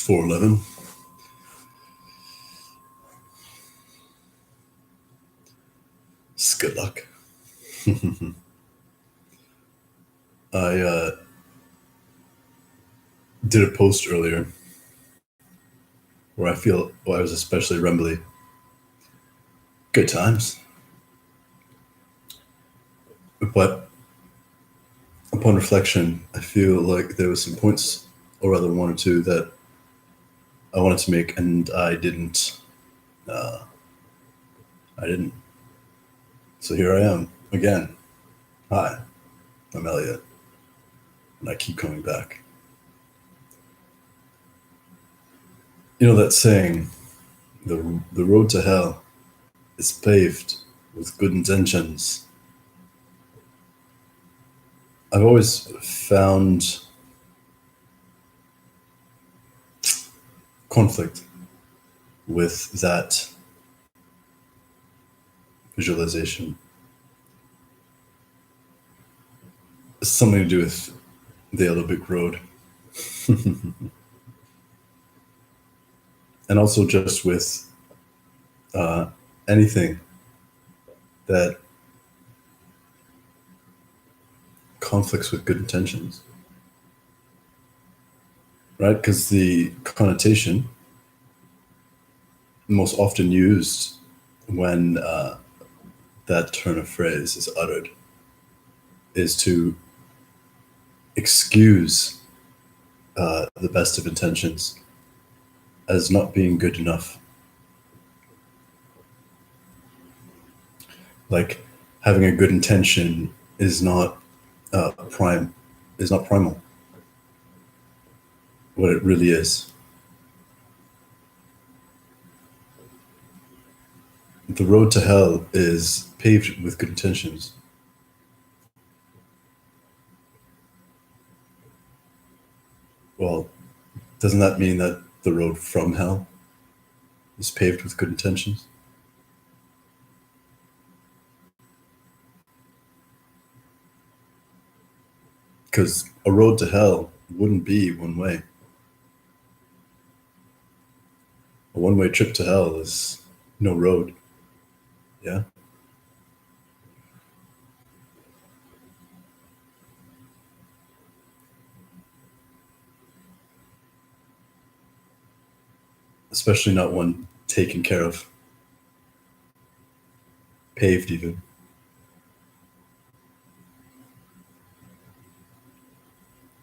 4:11. It's good luck. I did a post earlier where I was especially rumbly. Good times. But upon reflection, I feel like there were some points, or rather one or two, that I wanted to make, and I didn't. I didn't. So here I am again. Hi, I'm Elliot, and I keep coming back. You know that saying, the road to hell is paved with good intentions. I've always found conflict with that visualization. It's something to do with the Yellow Brick Road. And also just with anything that conflicts with good intentions, right? Because the connotation most often used when that turn of phrase is uttered is to excuse the best of intentions as not being good enough. Like having a good intention is not primal. What it really is. The road to hell is paved with good intentions. Well, doesn't that mean that the road from hell is paved with good intentions? Because a road to hell wouldn't be one way. A one-way trip to hell is no road. Yeah. Especially not one taken care of, paved even.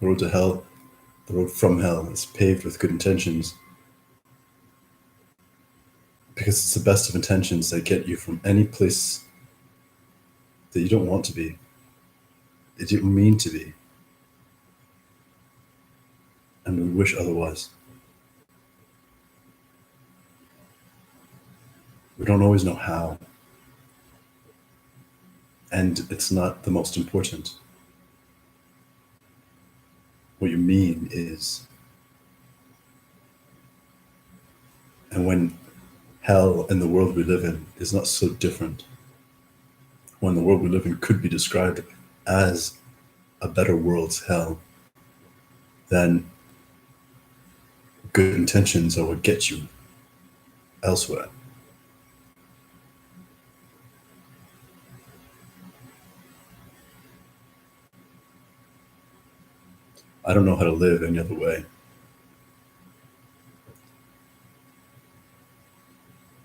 The road to hell, the road from hell is paved with good intentions because it's the best of intentions that get you from any place that you don't want to be, that you didn't mean to be, and we wish otherwise. We don't always know how, and it's not the most important. What you mean is, and when hell and the world we live in is not so different, when the world we live in could be described as a better world's hell, then good intentions are what get you elsewhere. I don't know how to live any other way.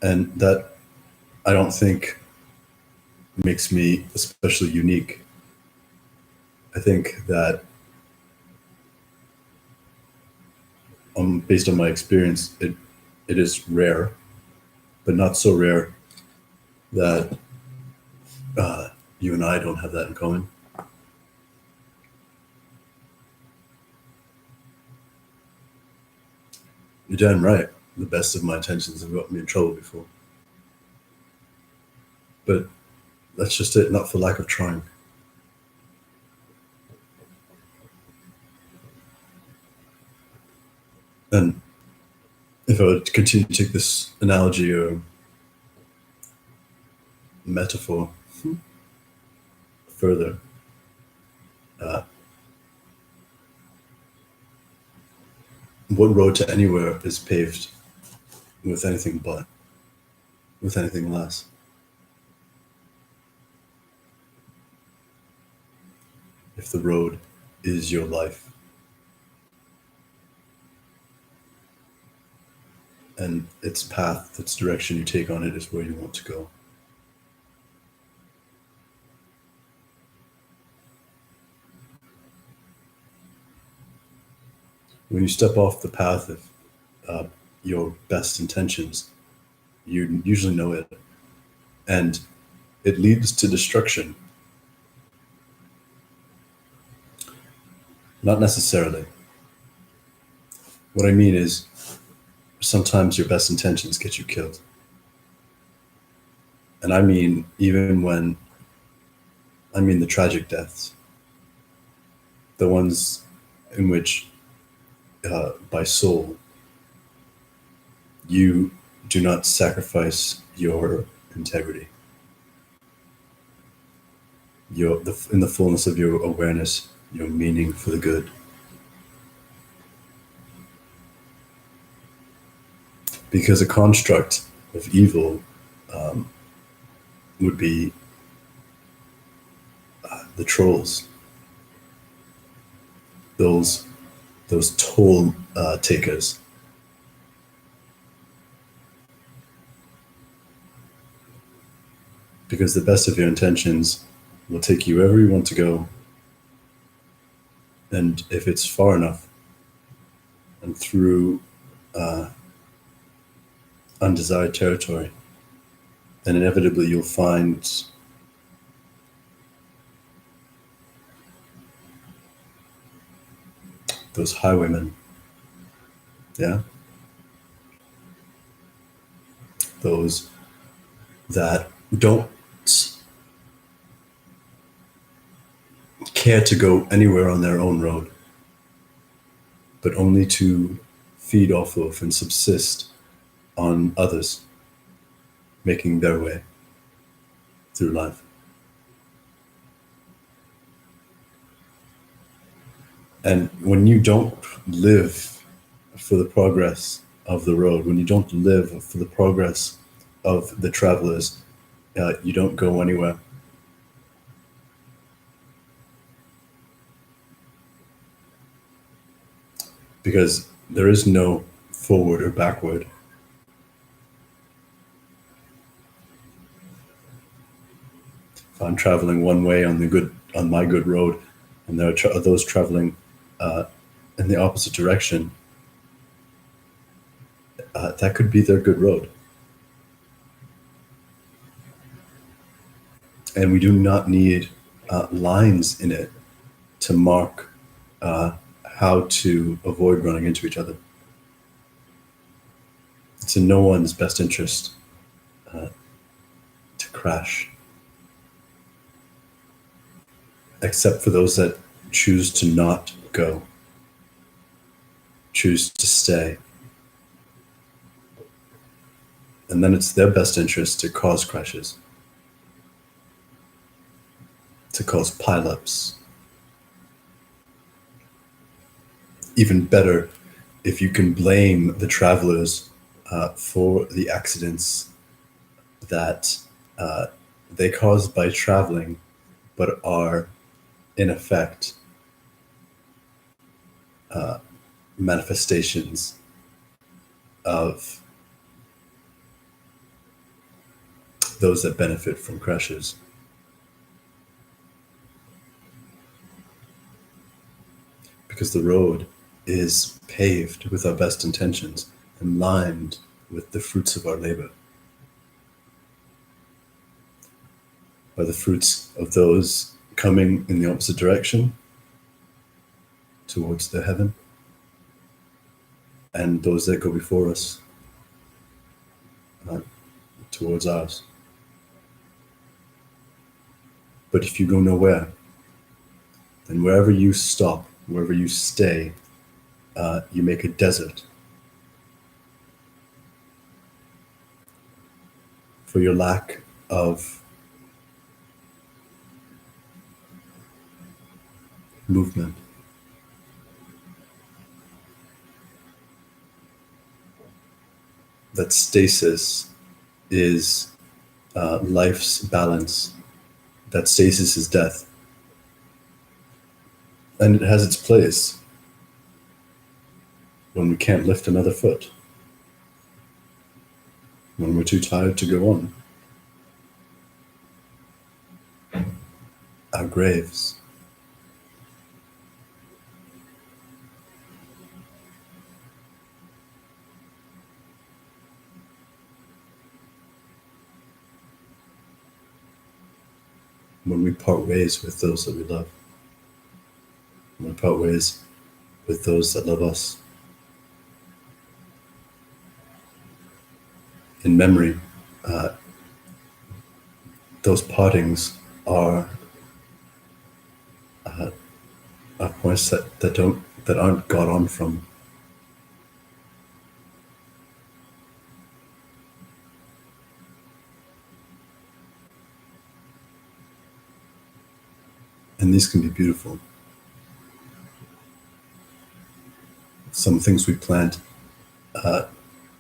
And that, I don't think, makes me especially unique. I think that, based on my experience, it is rare, but not so rare that you and I don't have that in common. You're damn right. The best of my intentions have gotten me in trouble before. But that's just it, not for lack of trying. And if I were to continue to take this analogy or metaphor further, what road to anywhere is paved with anything but, with anything less? If the road is your life, and its path, its direction you take on it is where you want to go. When you step off the path of your best intentions, you usually know it, and it leads to destruction. Not necessarily. What I mean is, sometimes your best intentions get you killed. And I mean, I mean the tragic deaths, the ones in which, by soul, you do not sacrifice your integrity, in the fullness of your awareness, your meaning for the good. Because a construct of evil would be the trolls, those toll takers. Because the best of your intentions will take you wherever you want to go, and if it's far enough and through undesired territory, then inevitably you'll find those highwaymen, yeah? Those that don't care to go anywhere on their own road, but only to feed off of and subsist on others making their way through life. And when you don't live for the progress of the road, when you don't live for the progress of the travelers, you don't go anywhere. Because there is no forward or backward. If I'm traveling one way on my good road, and there are those traveling in the opposite direction, that could be their good road. And we do not need lines in it to mark how to avoid running into each other. It's in no one's best interest to crash, except for those that choose to not go, choose to stay. And then it's their best interest to cause crashes, to cause pileups. Even better, if you can blame the travelers for the accidents that they caused by traveling, but are in effect manifestations of those that benefit from crashes. Because the road is paved with our best intentions and lined with the fruits of our labor, by the fruits of those coming in the opposite direction towards the heaven, and those that go before us towards ours. But if you go nowhere, then wherever you stop, wherever you stay, you make a desert for your lack of movement. that stasis is life's balance, that stasis is death. And it has its place when we can't lift another foot, when we're too tired to go on. Our graves. When we part ways with those that we love. When we part ways with those that love us. In memory, those partings are points that aren't got on from. And these can be beautiful. Some things we plant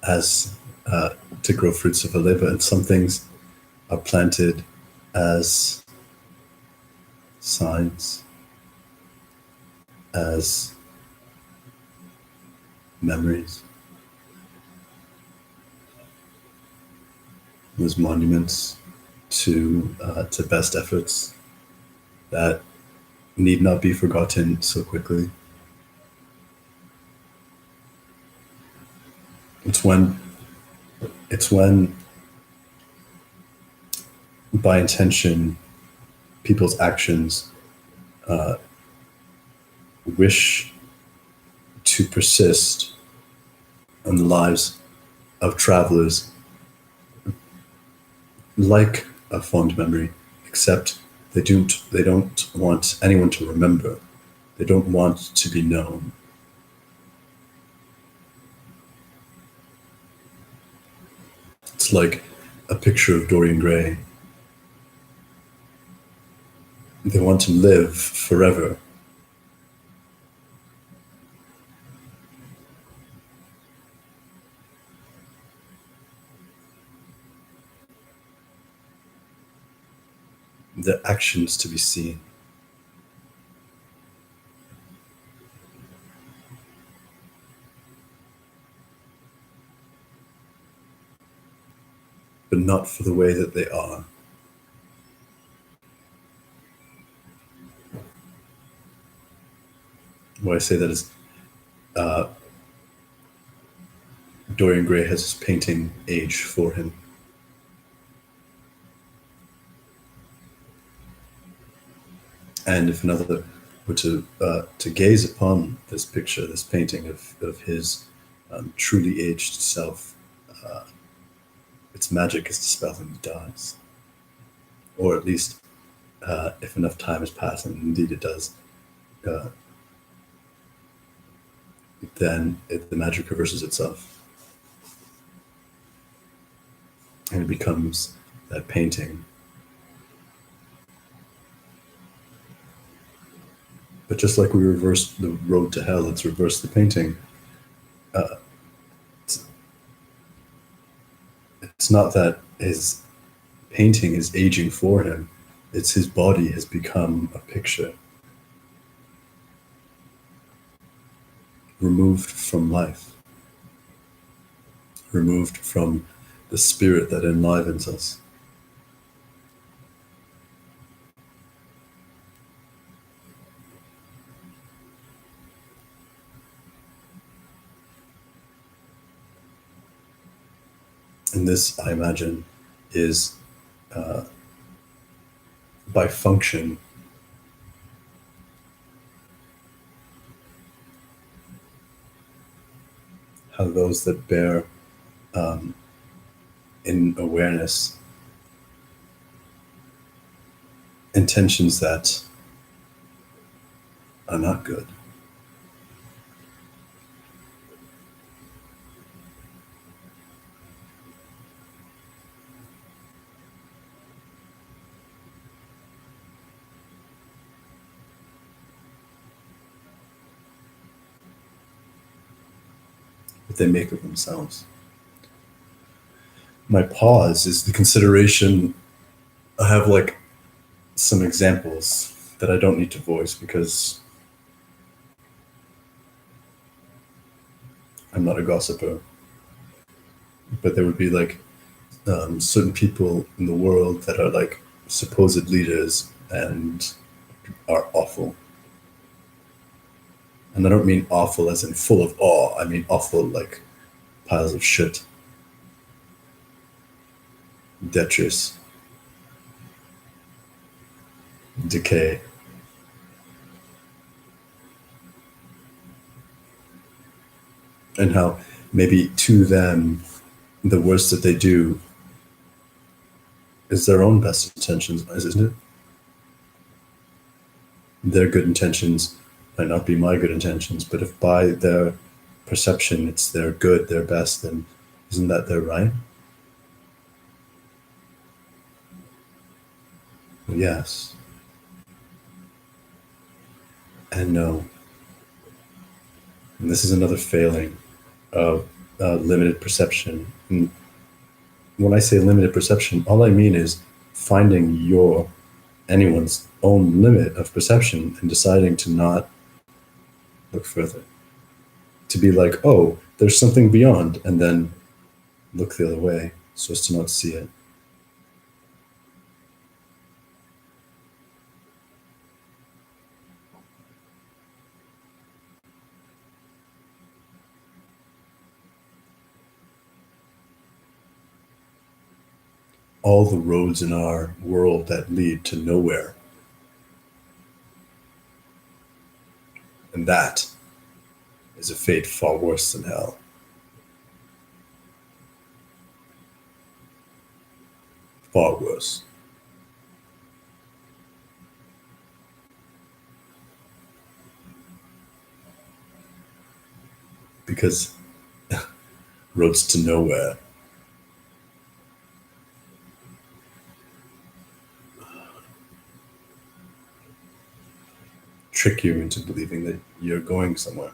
as to grow fruits of our labor, and some things are planted as signs, as memories, as monuments to best efforts that need not be forgotten so quickly. It's when by intention people's actions wish to persist in the lives of travelers like a fond memory, except they don't want anyone to remember. They don't want to be known. It's like a picture of Dorian Gray. They want to live forever. Their actions to be seen. But not for the way that they are. Why I say that is Dorian Gray has his painting age for him. And if another were to gaze upon this picture, this painting of his truly aged self, its magic is dispelled and he dies. Or at least, if enough time has passed, and indeed it does, then the magic reverses itself. And it becomes that painting. But just like we reversed the road to hell, let's reverse the painting. It's not that his painting is aging for him. It's his body has become a picture. Removed from life. Removed from the spirit that enlivens us. And this, I imagine, is by function how those that bear in awareness intentions that are not good. That they make of themselves. My pause is the consideration. I have like some examples that I don't need to voice because I'm not a gossiper, but there would be like certain people in the world that are like supposed leaders and are awful. And I don't mean awful as in full of awe. I mean awful like piles of shit, detritus, decay. And how maybe to them, the worst that they do is their own best intentions, isn't it? Their good intentions might not be my good intentions, but if by their perception it's their good, their best, then isn't that their right? Well, yes and no. And this is another failing of limited perception. And when I say limited perception, all I mean is finding your anyone's own limit of perception and deciding to not look further. To be like, oh, there's something beyond, and then look the other way so as to not see it. All the roads in our world that lead to nowhere. And that is a fate far worse than hell. Far worse. Because roads to nowhere trick you into believing that you're going somewhere.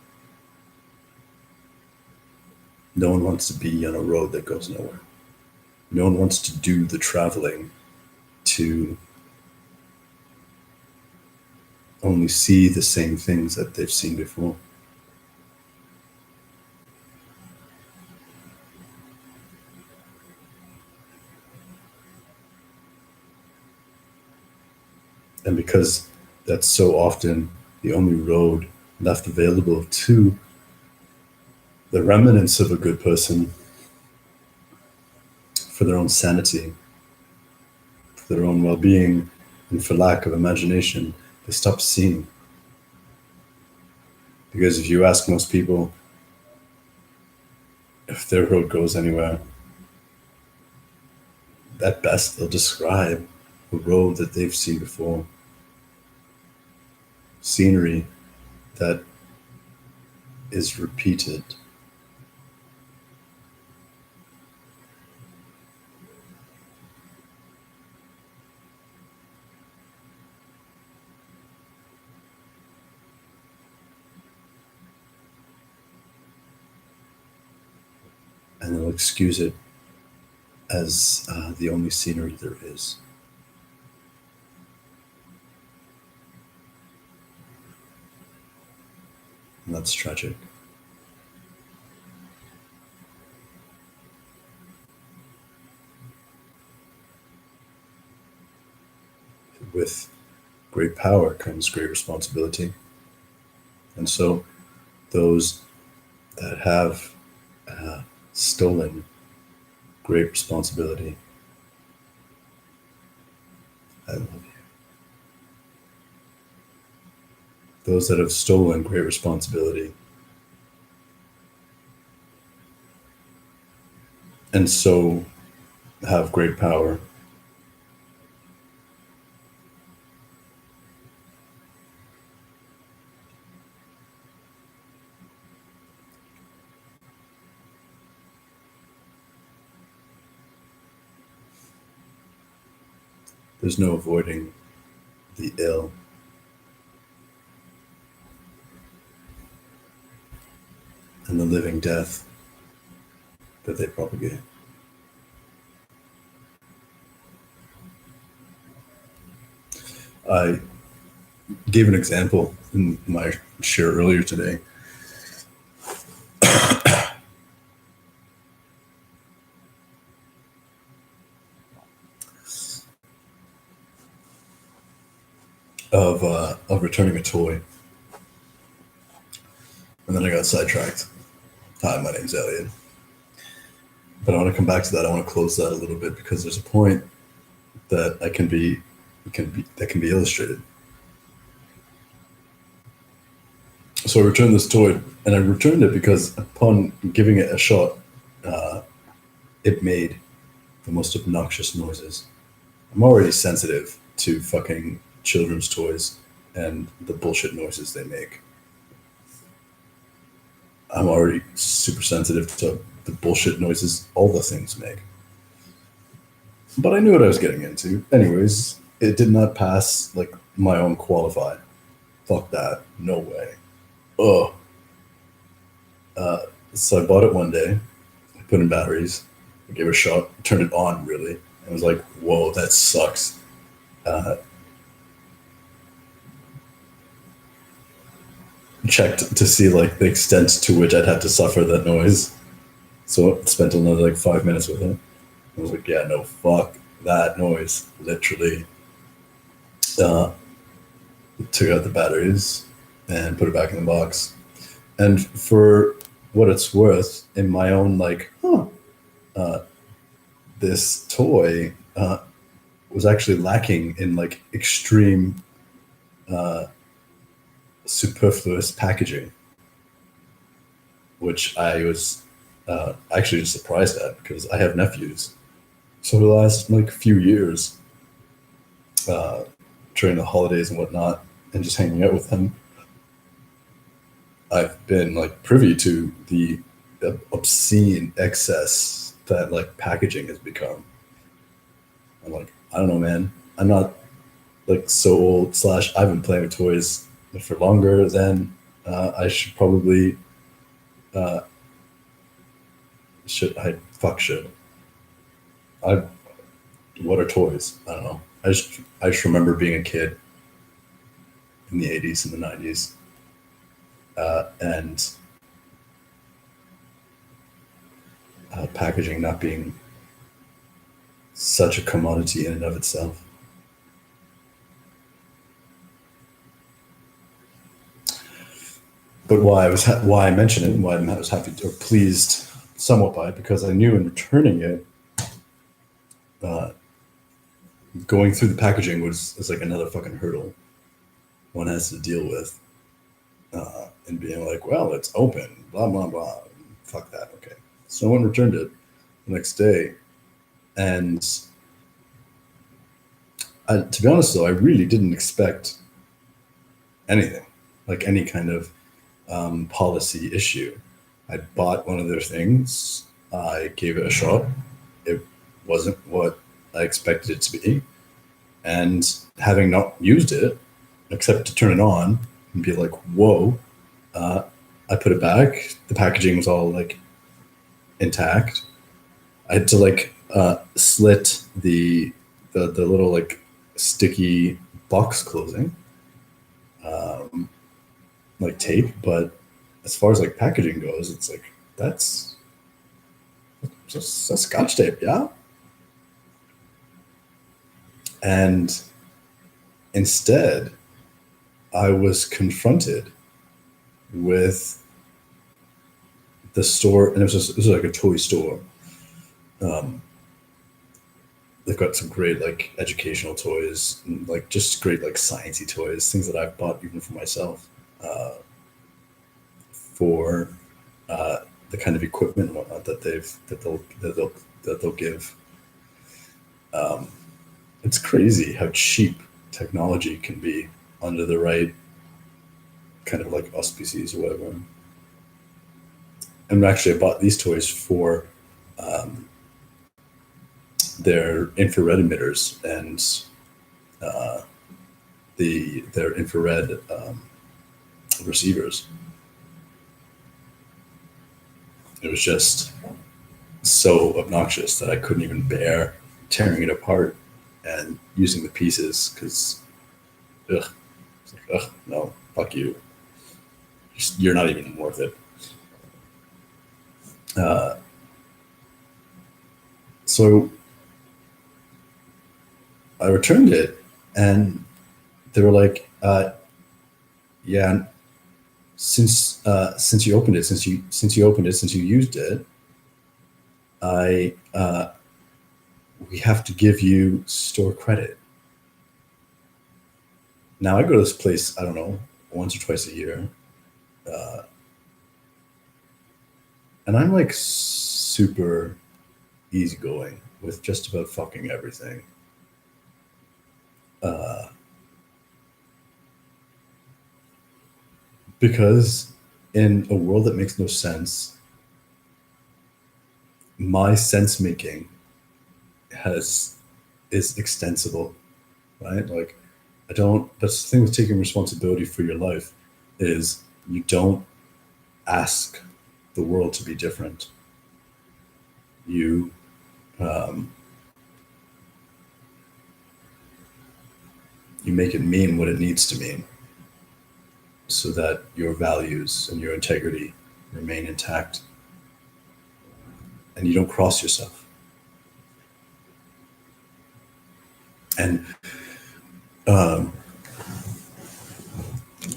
No one wants to be on a road that goes nowhere. No one wants to do the traveling to only see the same things that they've seen before. And because that's so often the only road left available to the remnants of a good person for their own sanity, for their own well being, and for lack of imagination, they stop seeing. Because if you ask most people if their road goes anywhere, at best they'll describe a road that they've seen before, scenery that is repeated. And they'll excuse it as the only scenery there is. And that's tragic. With great power comes great responsibility. And so those that have stolen great responsibility, I love you. Those that have stolen great responsibility and so have great power, there's no avoiding the ill and the living death that they propagate. I gave an example in my share earlier today of returning a toy, and then I got sidetracked. Hi, my name's Elliot. But I want to come back to that. I want to close that a little bit because there's a point that can be illustrated. So I returned this toy, and I returned it because upon giving it a shot, it made the most obnoxious noises. I'm already sensitive to fucking children's toys and the bullshit noises they make. I'm already super sensitive to the bullshit noises all the things make. But I knew what I was getting into. Anyways, it did not pass like my own qualify. Fuck that. No way. Ugh. So I bought it one day, I put in batteries, I gave it a shot, turned it on really. I was like, whoa, that sucks. Uh, Checked to see like the extent to which I'd have to suffer that noise. So I spent another like 5 minutes with it. I was like, yeah, no, fuck that noise. Literally uh, took out the batteries and put it back in the box. And for what it's worth, in my own like, this toy was actually lacking in like extreme superfluous packaging, which I was actually just surprised at because I have nephews. So the last like few years, uh, during the holidays and whatnot, and just hanging out with them, I've been like privy to the obscene excess that like packaging has become. I'm like, I don't know, man. I'm not like so old. Slash, I've been playing with toys for longer than I should probably uh, should. I fuck should. I What are toys? I don't know. I just remember being a kid in the '80s and the '90s, and packaging not being such a commodity in and of itself. But why I mention it and why I was happy or pleased somewhat by it because I knew in returning it, uh, going through the packaging was like another fucking hurdle one has to deal with, and being like, well, it's open, blah blah blah. Fuck that. Okay. Someone returned it the next day, and to be honest though, I really didn't expect anything, like any kind of policy issue. I bought one of their things. I gave it a shot. It wasn't what I expected it to be. And having not used it, except to turn it on and be like, whoa, uh, I put it back. The packaging was all like intact. I had to like slit the little like sticky box closing, um, like tape. But as far as like packaging goes, it's like that's scotch tape, yeah. And instead, I was confronted with the store, and it was like a toy store. Um, they've got some great like educational toys, and, like just great like sciencey toys, things that I've bought even for myself, uh, for uh, the kind of equipment and whatnot that they'll give. Um, it's crazy how cheap technology can be under the right kind of like auspices or whatever. And actually, I bought these toys for um, their infrared emitters and uh, their infrared receivers. It was just so obnoxious that I couldn't even bear tearing it apart and using the pieces because ugh. It's like, ugh, no, fuck you. You're not even worth it. Uh, so I returned it, and they were like, "Yeah, since you opened it, since you used it, I we have to give you store credit." Now I go to this place, I don't know, once or twice a year, uh, and I'm like super easygoing with just about fucking everything. Uh, because in a world that makes no sense, my sense making has is extensible, right? Like I don't. That's the thing with taking responsibility for your life is you don't ask the world to be different. You um, you make it mean what it needs to mean, so that your values and your integrity remain intact, and you don't cross yourself. And um,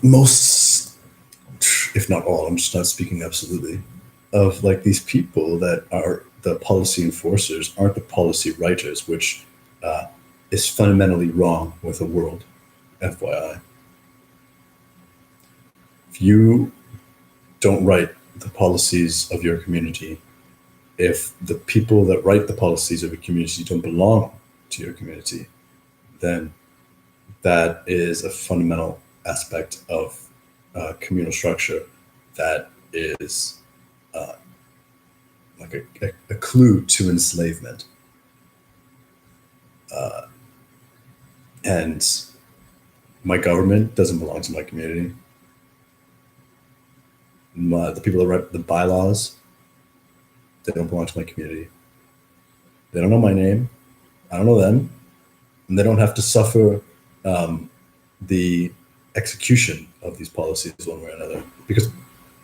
most, if not all, I'm just not speaking absolutely, of like these people that are the policy enforcers aren't the policy writers, which uh, is fundamentally wrong with the world. FYI, if you don't write the policies of your community, if the people that write the policies of your community don't belong to your community, then that is a fundamental aspect of communal structure that is uh, like a clue to enslavement. Uh, and my government doesn't belong to my community. The people that write the bylaws, they don't belong to my community. They don't know my name. I don't know them. And they don't have to suffer um, the execution of these policies one way or another. Because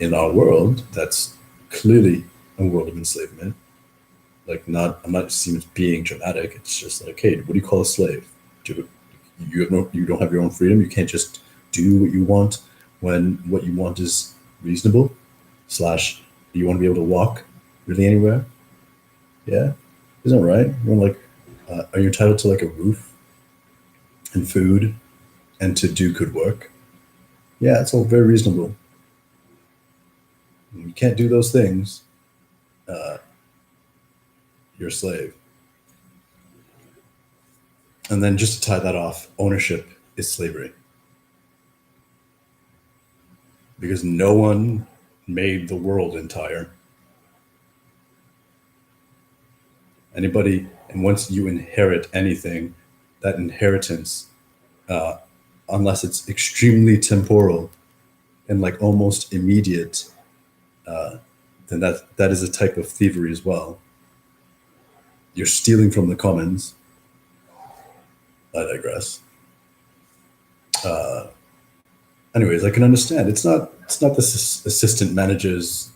in our world, that's clearly a world of enslavement. Like, not, I'm not seeing it being dramatic. It's just like, hey, what do you call a slave? Do you have no, you don't have your own freedom. You can't just do what you want when what you want is reasonable. Slash, do you want to be able to walk really anywhere? Yeah, isn't that right? You're like, are you entitled to like a roof and food and to do good work? Yeah, it's all very reasonable. When you can't do those things, uh, you're a slave. And then just to tie that off, ownership is slavery because no one made the world entire. Anybody, and once you inherit anything, that inheritance, uh, unless it's extremely temporal and like almost immediate, uh, then that is a type of thievery as well. You're stealing from the commons. I digress. Uh, Anyways, I can understand. It's not the assistant manager's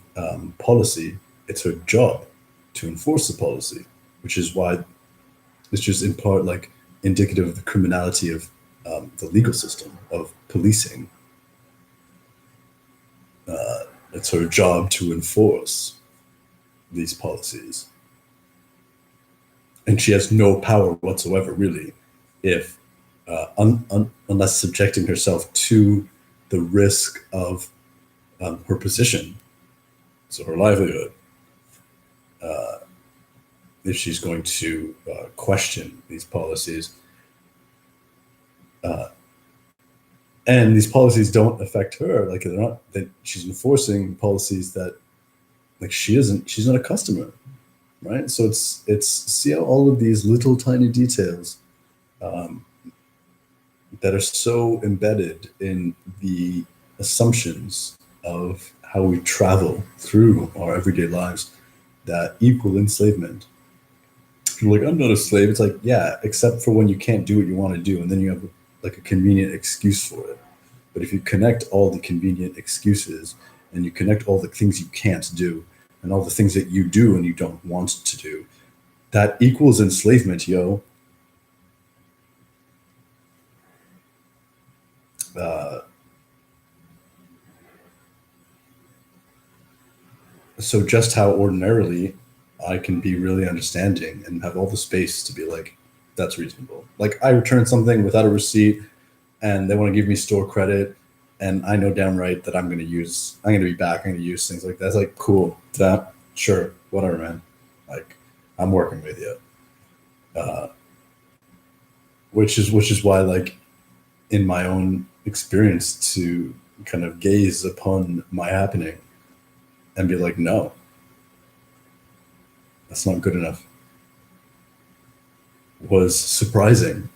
policy. It's her job to enforce the policy, which is why it's just in part like indicative of the criminality of the legal system of policing. It's her job to enforce these policies, and she has no power whatsoever, really, if unless subjecting herself to the risk of her position, so her livelihood, uh, if she's going to question these policies. Uh, and these policies don't affect her. Like they're not that she's enforcing policies that like she's not a customer, right? So it's see how all of these little tiny details um, that are so embedded in the assumptions of how we travel through our everyday lives that equal enslavement. You're like, I'm not a slave. It's like, yeah, except for when you can't do what you want to do, and then you have like a convenient excuse for it. But if you connect all the convenient excuses and you connect all the things you can't do and all the things that you do and you don't want to do, that equals enslavement, yo. Uh, so just how ordinarily I can be really understanding and have all the space to be like, that's reasonable. Like I returned something without a receipt and they want to give me store credit and I know damn right that I'm going to be back. I'm going to use things like that. It's like, cool. That, sure. Whatever, man. Like I'm working with you. Uh, which is why like in my own experience to kind of gaze upon my happening and be like, no, that's not good enough was surprising.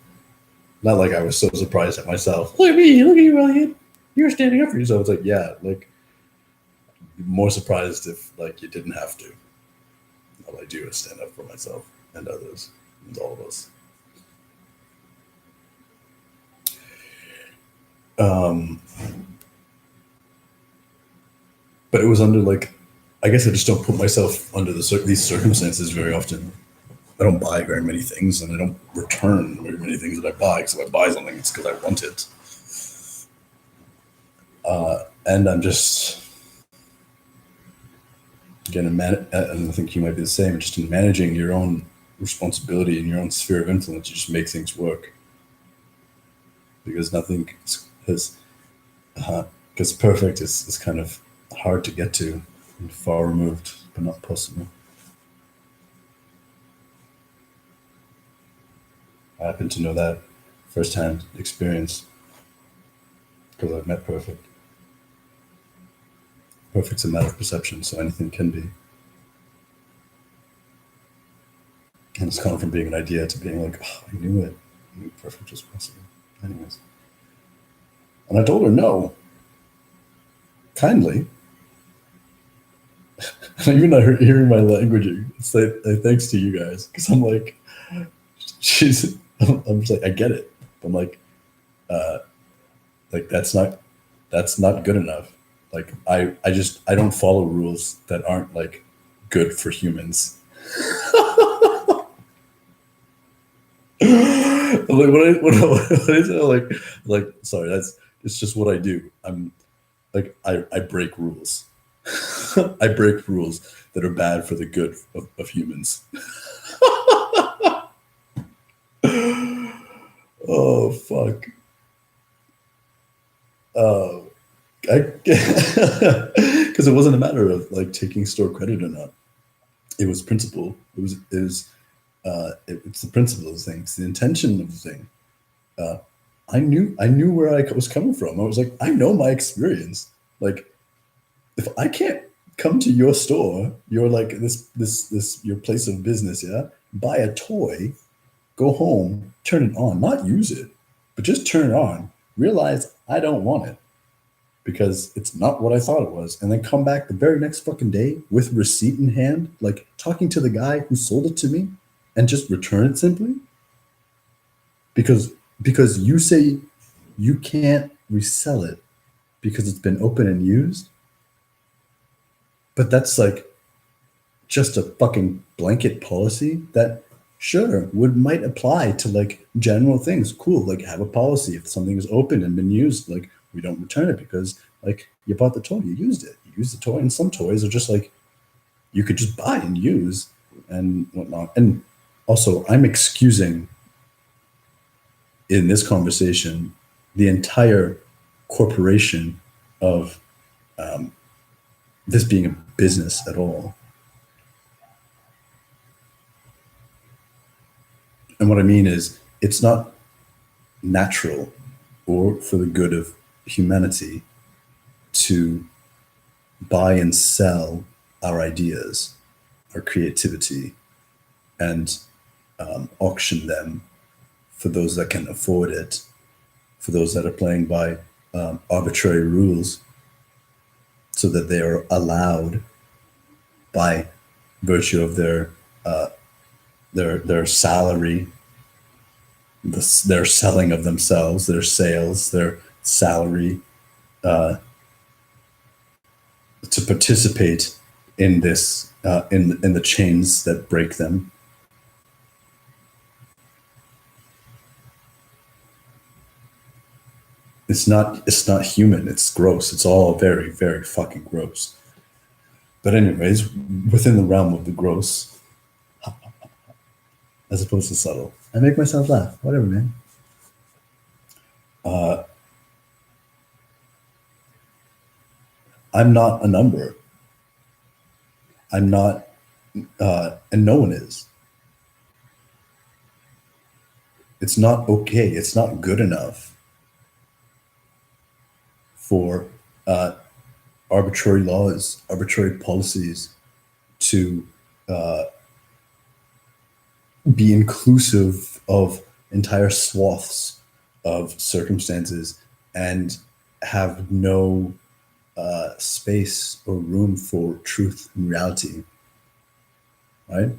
Not like I was so surprised at myself. Look at you, Elliot. You're standing up for yourself. It's like, yeah, like more surprised if like you didn't have to. All I do is stand up for myself and others and all of us. Um, but it was under like, I guess I just don't put myself under these circumstances very often. I don't buy very many things, and I don't return very many things that I buy. Because if I buy something, it's because I want it. And I'm just again, and I think you might be the same. Just in managing your own responsibility in your own sphere of influence, you just make things work. Because nothing has, because perfect is kind of hard to get to, and far removed, but not possible. I happen to know that firsthand experience because I've met perfect. Perfect's a matter of perception, so anything can be. And it's gone from being an idea to being like, oh, I knew it. I knew perfect was possible. Anyways. And I told her no. Kindly. Even hearing my languaging, it's like thanks to you guys. Because I'm like, I'm just like, I get it. I'm like that's not good enough. Like I don't follow rules that aren't like good for humans. Like what is it like sorry, it's just what I do. I'm like I break rules. I break rules that are bad for the good of humans. Oh fuck. Uh, I because it wasn't a matter of like taking store credit or not. It was principle. It's the principle of the thing. It's the intention of the thing. Uh, I knew where I was coming from. I was like, I know my experience. Like, if I can't come to your store, your like this your place of business, yeah, buy a toy, go home, turn it on, not use it, but just turn it on. Realize I don't want it because it's not what I thought it was, and then come back the very next fucking day with receipt in hand, like talking to the guy who sold it to me, and just return it simply because you say you can't resell it because it's been open and used, but that's like just a fucking blanket policy that sure might apply to like general things. Cool, like have a policy if something is open and been used, like we don't return it because like you bought the toy, you used it, you used the toy, and some toys are just like you could just buy and use and whatnot. And also, I'm excusing in this conversation the entire corporation of this being a business at all. And what I mean is, it's not natural or for the good of humanity to buy and sell our ideas, our creativity, and auction them for those that can afford it, for those that are playing by arbitrary rules, so that they are allowed by virtue of their salary their selling of themselves, their sales, their salary, uh, to participate in this, in the chains that break them. It's not human. It's gross. It's all very, very fucking gross. But anyways, within the realm of the gross, as opposed to subtle, I make myself laugh. Whatever, man. Uh, I'm not a number. I'm not, and no one is. It's not okay. It's not good enough for arbitrary laws, arbitrary policies to be inclusive of entire swaths of circumstances and have no space or room for truth and reality. Right?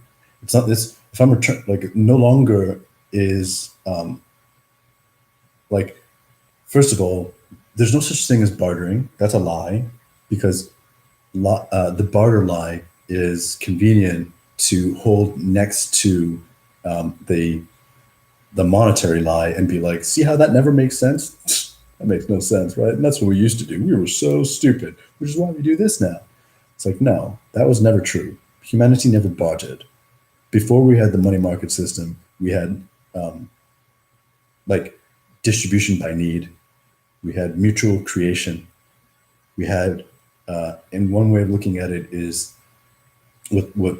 It's not this. If I'm like, no longer is like, first of all, there's no such thing as bartering. That's a lie, because the barter lie is convenient to hold next to the monetary lie and be like, see how that never makes sense? That makes no sense, right? And that's what we used to do. We were so stupid, which is why we do this now. It's like, no, that was never true. Humanity never bartered. Before we had the money market system, we had like distribution by need. We had mutual creation. We had, and one way of looking at it is what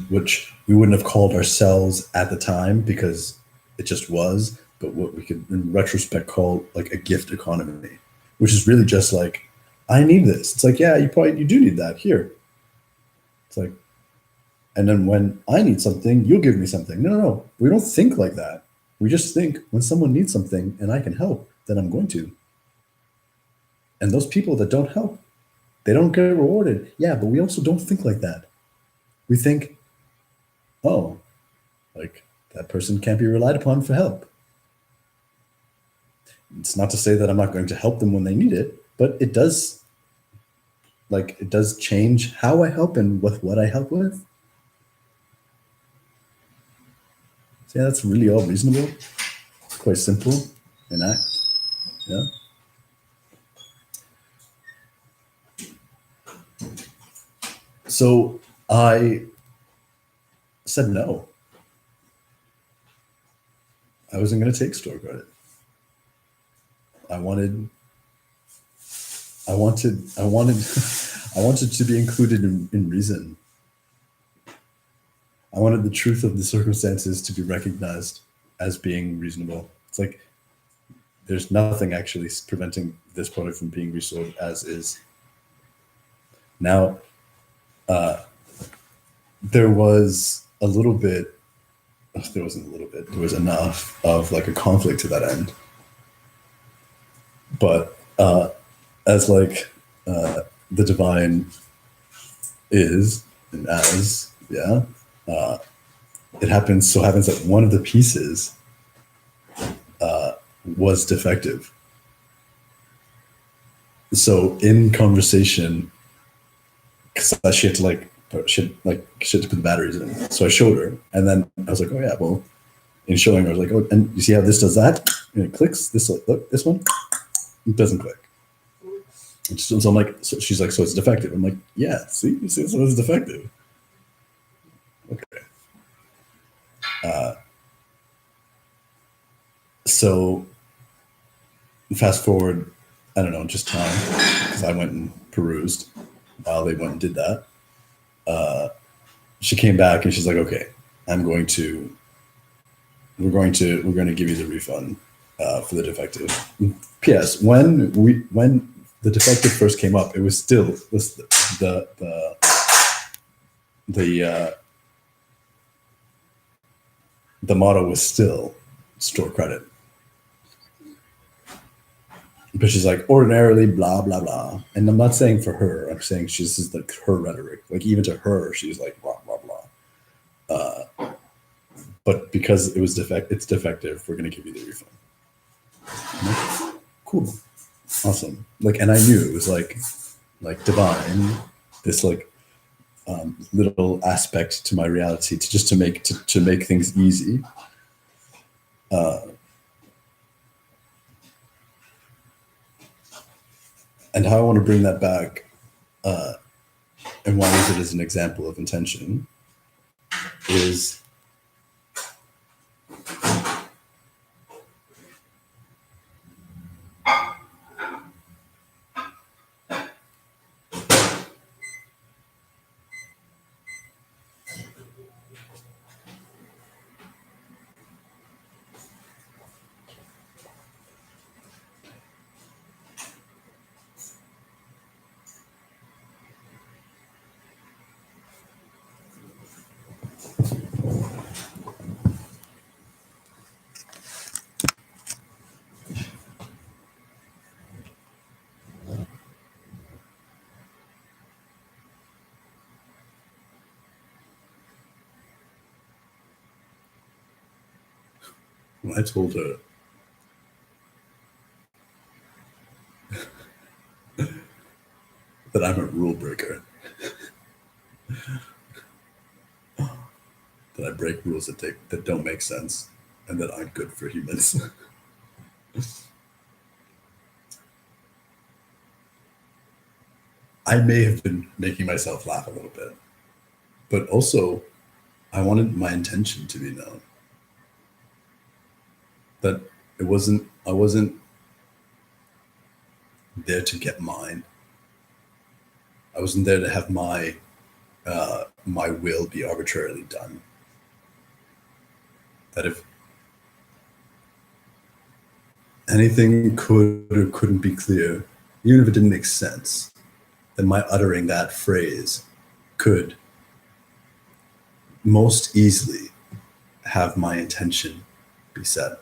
which we wouldn't have called ourselves at the time because it just was, but what we could in retrospect call like a gift economy, which is really just like, I need this. It's like, yeah, you do need that here. It's like, and then when I need something, you'll give me something. No, no, no. We don't think like that. We just think when someone needs something and I can help, then I'm going to. And those people that don't help, they don't get rewarded. Yeah, but we also don't think like that. We think, oh, like that person can't be relied upon for help. It's not to say that I'm not going to help them when they need it, but it does change how I help and with what I help with. So yeah, that's really all reasonable. Quite simple in act. Yeah. So I said no. I wasn't going to take store credit. I wanted I wanted to be included in reason. I wanted the truth of the circumstances to be recognized as being reasonable. It's like there's nothing actually preventing this product from being resold as is. Now, there was a little bit, there wasn't a little bit, there was enough of like a conflict to that end. But as like the divine is and as, yeah, it happens that one of the pieces was defective. So in conversation, because she had to put the batteries in. So I showed her, and then I was like, oh yeah, well, in showing her, I was like, oh, and you see how this does that? And it clicks. Look, this one, it doesn't click. So I'm like, so she's like, so it's defective. I'm like, yeah, see, you see, so it's defective. Okay. So fast forward, I don't know, just time, because I went and perused while they went and did that. She came back and she's like, okay, we're going to give you the refund for the defective. P.S. When the defective first came up, it was still the motto was still store credit. But she's like, ordinarily, blah, blah, blah. And I'm not saying for her, I'm saying this is like her rhetoric. Like even to her, she's like, blah, blah, blah. But because it's defective, we're going to give you the refund. I'm like, cool, awesome. Like, and I knew it was like divine, this like little aspect to my reality to just to make things easy. And how I want to bring that back, and why I use it as an example of intention, is when I told her that I'm a rule breaker, that I break rules that don't make sense and that aren't good for humans. I may have been making myself laugh a little bit, but also I wanted my intention to be known. That I wasn't there to get mine. I wasn't there to have my will be arbitrarily done. That if anything could or couldn't be clear, even if it didn't make sense, then my uttering that phrase could most easily have my intention be set.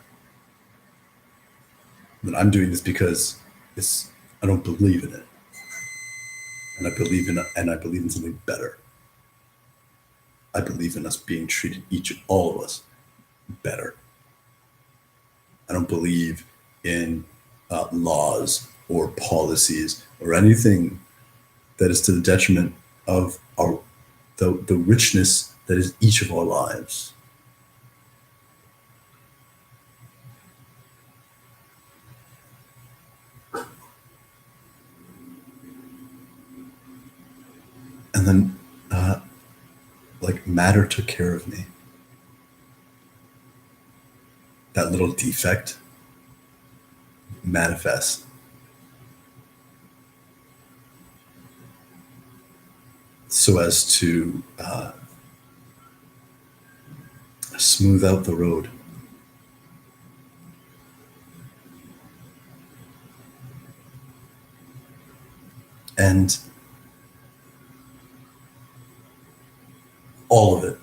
That I'm doing this because I don't believe in it. And I believe in something better. I believe in us being treated, all of us, better. I don't believe in laws or policies or anything that is to the detriment of the richness that is each of our lives. And then, like, matter took care of me. That little defect manifests. So as to smooth out the road. And all of it.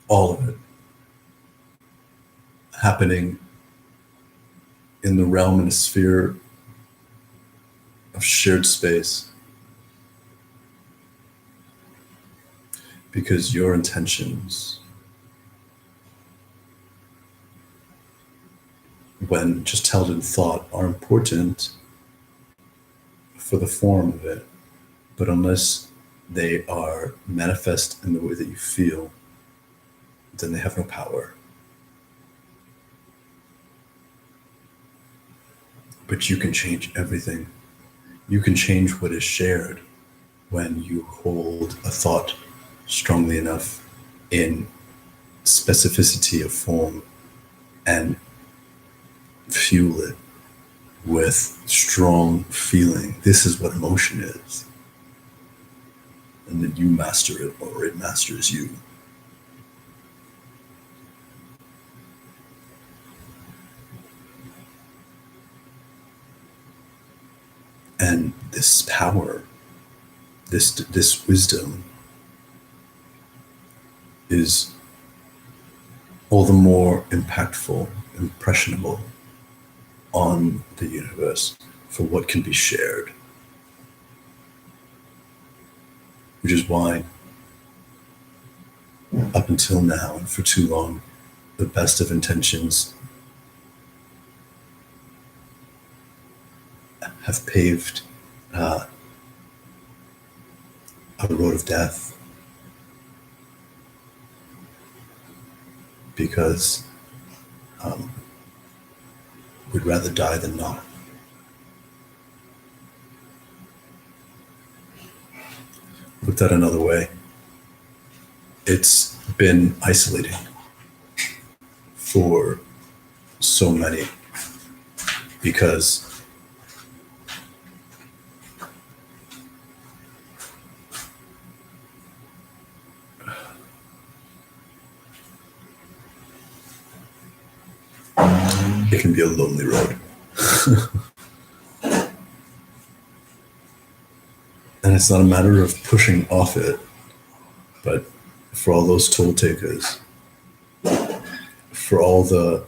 All of it happening in the realm and a sphere of shared space. Because your intentions, when just held in thought, are important for the form of it. But unless they are manifest in the way that you feel, then they have no power. But you can change everything. You can change what is shared when you hold a thought strongly enough in specificity of form and fuel it with strong feeling. This is what emotion is. And then you master it, or it masters you. And this power, this wisdom is all the more impactful, impressionable, on the universe for what can be shared. Which is why, up until now and for too long, the best of intentions have paved a road of death, because we'd rather die than not. Looked at another way, it's been isolating for so many, because it can be a lonely road. And it's not a matter of pushing off it, but for all those toll takers, for all the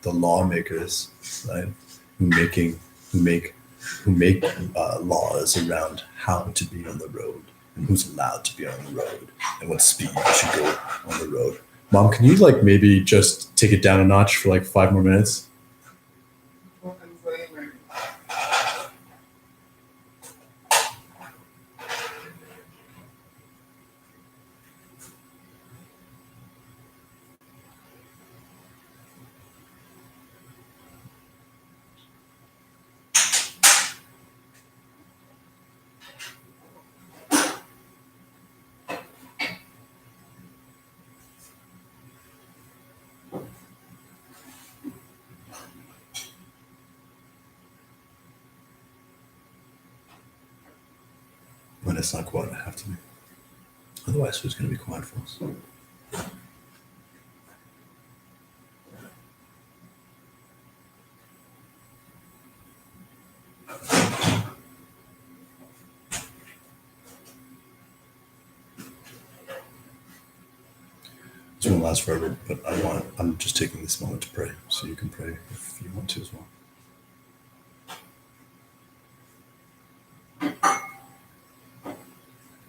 lawmakers, right, who make laws around how to be on the road and who's allowed to be on the road and what speed you should go on the road. Mom, can you like maybe just take it down a notch for like 5 more minutes? When it's not quiet, I have to be. Otherwise, who's going to be quiet for us? This won't last forever, but I'm just taking this moment to pray, so you can pray if you want to as well.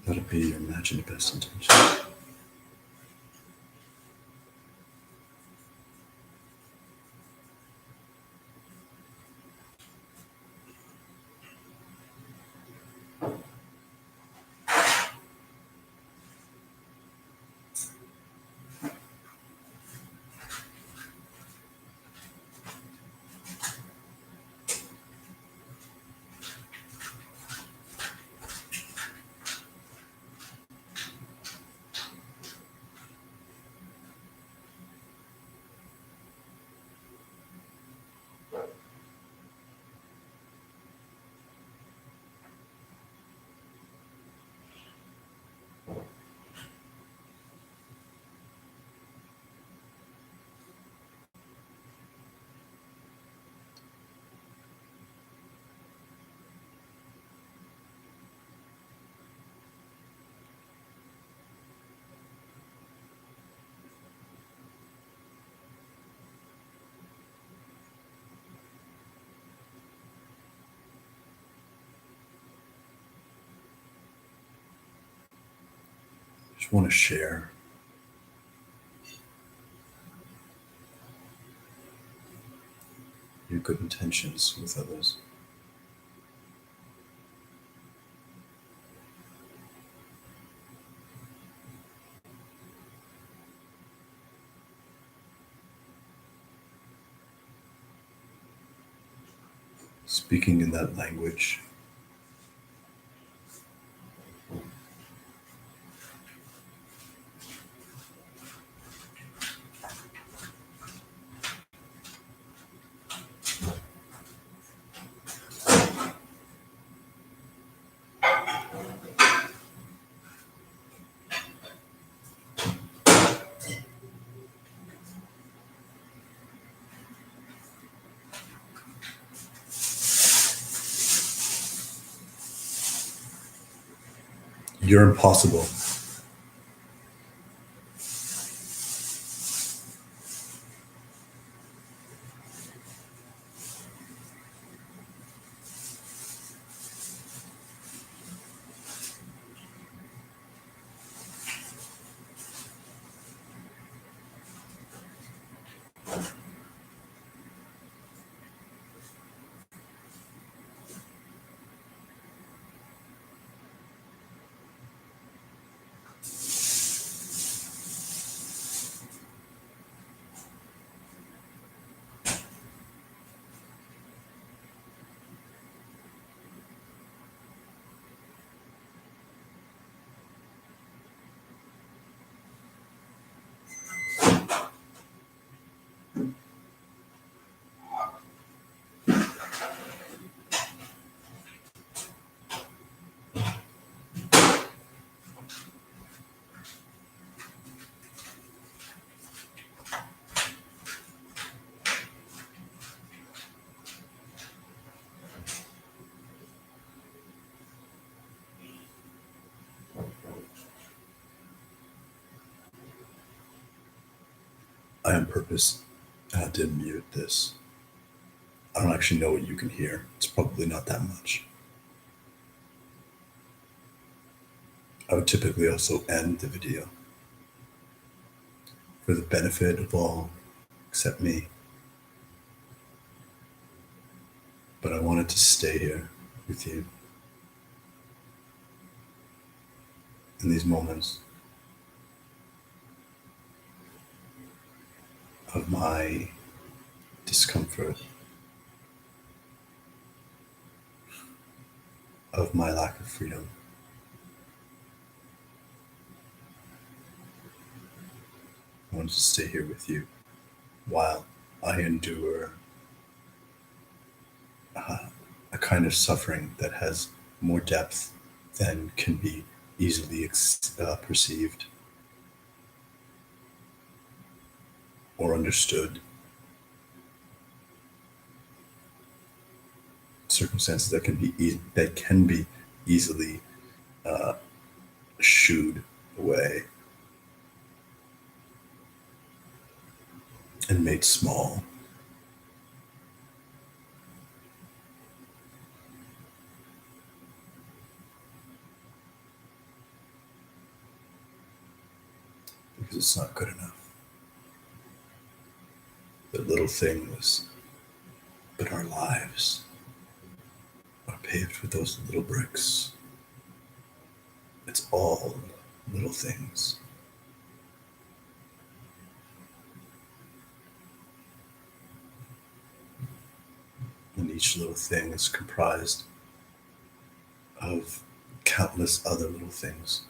Let it be your imagined best intention. Just want to share your good intentions with others. Speaking in that language, you're impossible. I on purpose did mute this. I don't actually know what you can hear. It's probably not that much. I would typically also end the video for the benefit of all except me. But I wanted to stay here with you in these moments of my discomfort, of my lack of freedom. I wanted to stay here with you while I endure a kind of suffering that has more depth than can be easily perceived or understood. Circumstances that can be easily shooed away and made small. Because it's not good enough. The little things, but our lives are paved with those little bricks. It's all little things. And each little thing is comprised of countless other little things.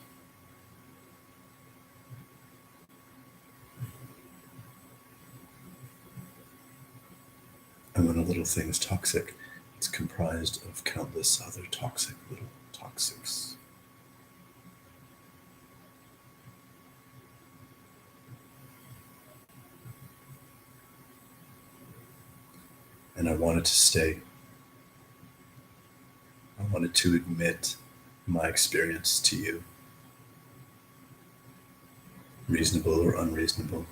And when a little thing is toxic, it's comprised of countless other toxic little toxics. And I wanted to stay. I wanted to admit my experience to you, reasonable or unreasonable.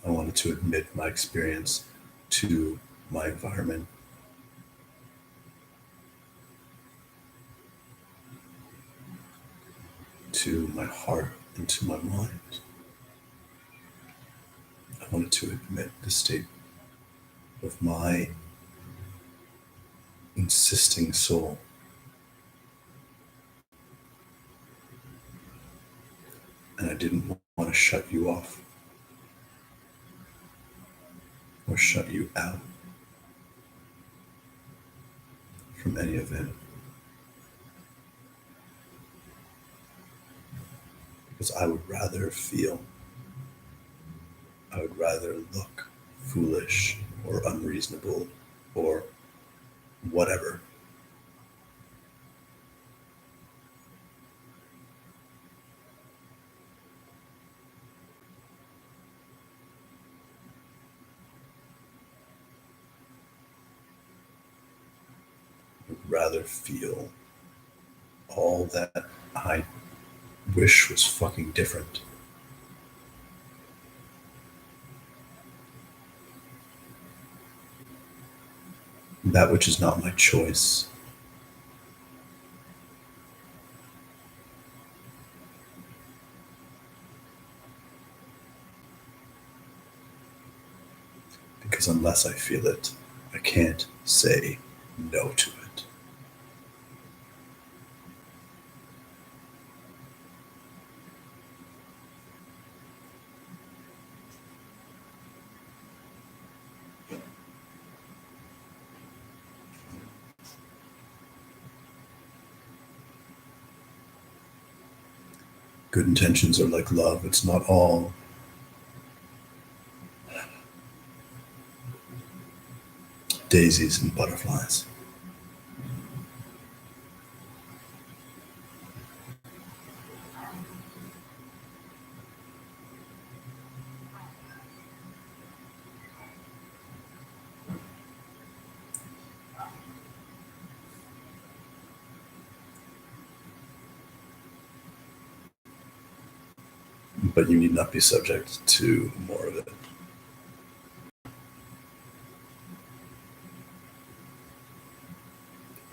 I wanted to admit my experience to my environment, to my heart, and to my mind. I wanted to admit the state of my insisting soul. And I didn't want to shut you off or shut you out from any of it. Because I would rather feel, I would rather look foolish or unreasonable or whatever. I would rather feel all that I wish was fucking different. That which is not my choice. Because unless I feel it, I can't say no to it. Good intentions are like love. It's not all daisies and butterflies. but you need not be subject to more of it.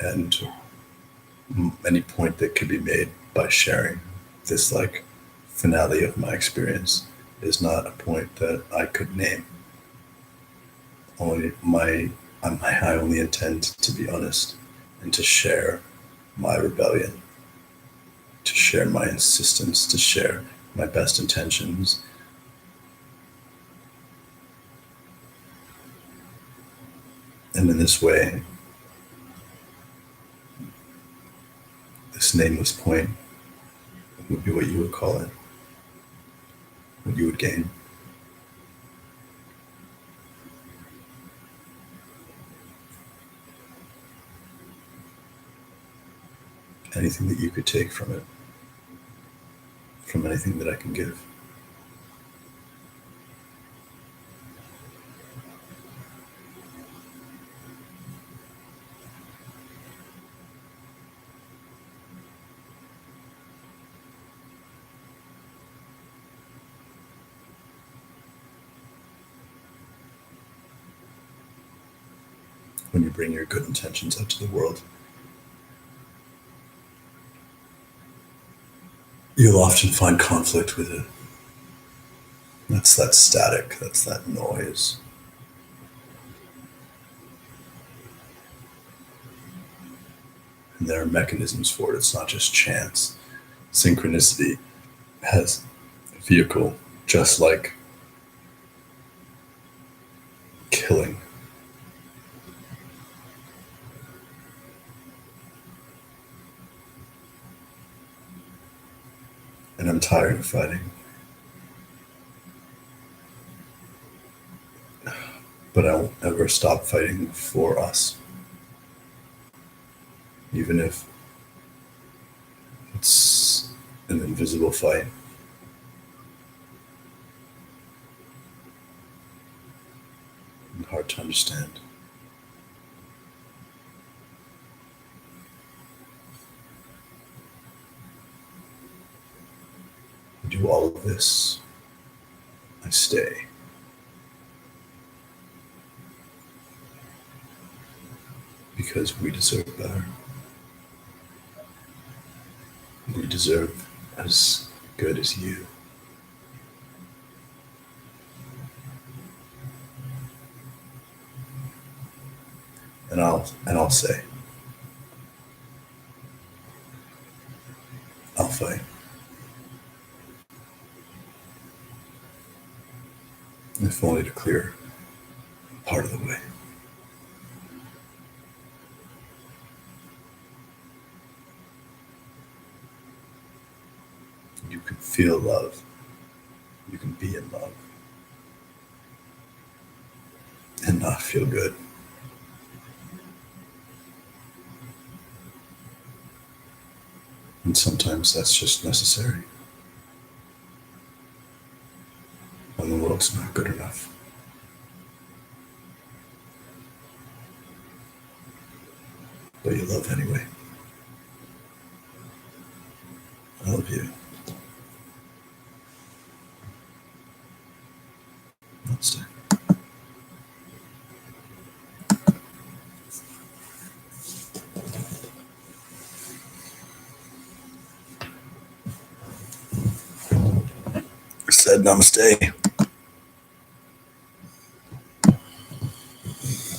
And any point that could be made by sharing this like finale of my experience is not a point that I could name. I only intend to be honest and to share my rebellion, to share my insistence, to share my best intentions. And in this way, this nameless point would be what you would call it, what you would gain. Anything that you could take from it, from anything that I can give. When you bring your good intentions out to the world, you'll often find conflict with it. That's that static, that's that noise. And there are mechanisms for it. It's not just chance. Synchronicity has a vehicle, just like killing. And I'm tired of fighting. But I won't ever stop fighting for us. Even if it's an invisible fight. And hard to understand. I do all of this. I stay. Because we deserve better. We deserve as good as you. And I'll say, I'll fight. If only to clear part of the way. You can feel love. You can be in love. And not feel good. And sometimes that's just necessary. When the world's not good enough. But you love anyway. I love you. Namaste. I said namaste.